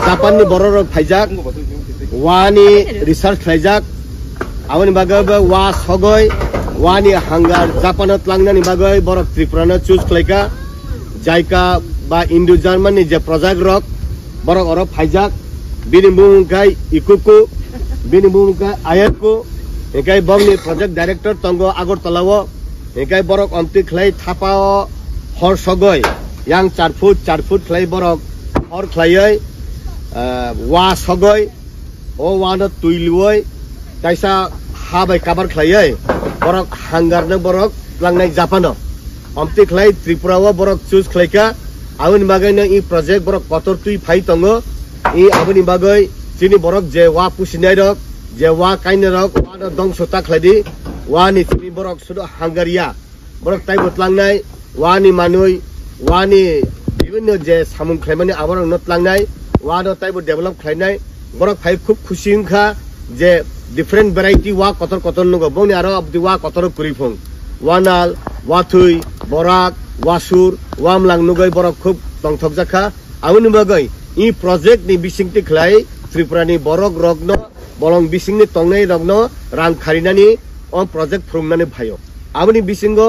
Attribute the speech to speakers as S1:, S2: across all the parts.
S1: Japanni borok phaijak wani research phaijak awani bagai wa sogoi wani hangar Japanot langnani bagai borok Tripurana choose khlaika jaika ba Indo Germany je project rok borok oro phaijak bini bumkai ikuku bini bumkai ayatku ekai bongni project director tongo Agartalawo ekai borok amti khlai thapao hor sogoi yang 4 foot khlai borok hor khlaioi wa sogoi o wana tuiluoi kaisa habai kabar khlaioi borok hangar na borok langnai Japano amti khlai Tripura wa borok choose khlaika awani bagai na I project borok kotor tui phai tongo I awani bagai chini borok je wa pusinai rok je wa kaina rok wana dong sota khlaidi wani chini borok sudo hangaria borok tai botlangnai wani manui wani বিভিন্ন যে সামুং খাইমানি আবার উন্নত লাংনাই ওয়ানো type develop খাইনাই বড় ফাই খুব খুশি হংখা যে different variety ওয়া কতর কতর নগ বনি আরো অবদি ওয়া কতর করিফং ওয়ানাল ওয়াথুই বরাক ওয়াসুর ওয়াম লাংনুগৈ বড় খুব তংথক জাখা আউনি বাগৈ ই প্রজেক্ট নি বিসিংটি খলাই ত্রিপুরানি বড়ক রগ্ন বলং বিসিংনি তংনাই রগ্ন রাং খারিনানি ও প্রজেক্ট ফ্রমনানি ভাইও আউনি বিসিংগ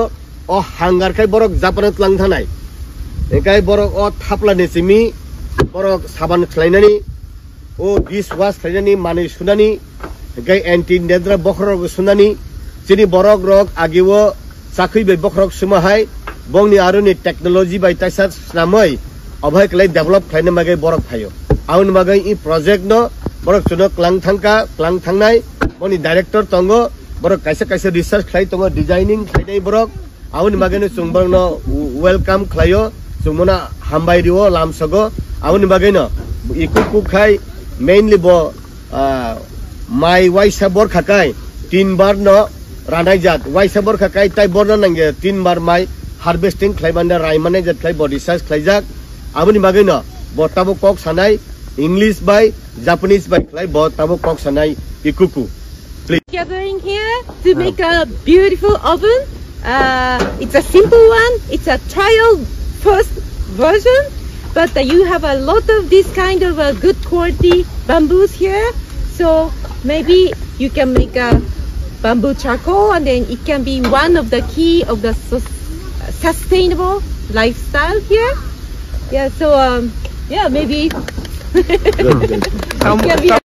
S1: ও হাঙ্গার খাই বড়ক জাপানত লাংথানাই ekai borok o thapla ne chimi borok saban khlainani o dish wash khlainani mani sunani ekai anti nedra bokhrok sunani chini borok rok agiwo chakhui bai bokhrok sumahai bongni aruni technology bai taisa snamai obhai klai develop khlaina magai borok phayo aun magai I project no borok chuno klang thangnai boni director tongo borok kaisa research khlai tongo designing khlainai borok aun magai no chungbang no welcome khlaio Sumona hambai dio lam sago awani bagai no ikuku khai mainly bo mai waisabor khakai 3 bar no ranai jat waisabor khakai tai borna nange 3 bar mai harvesting khlaibanda raimane jat khai body size khlaijak awani bagai no botabo kok sanai English by Japanese by khai botabo kok sanai ikuku
S2: gathering here to make a beautiful oven. It's a simple one. It's a trial first version, but you have a lot of this kind of good quality bamboos here, so maybe you can make a bamboo charcoal, and then it can be one of the key of the sustainable lifestyle here. Yeah, so yeah, maybe
S1: good.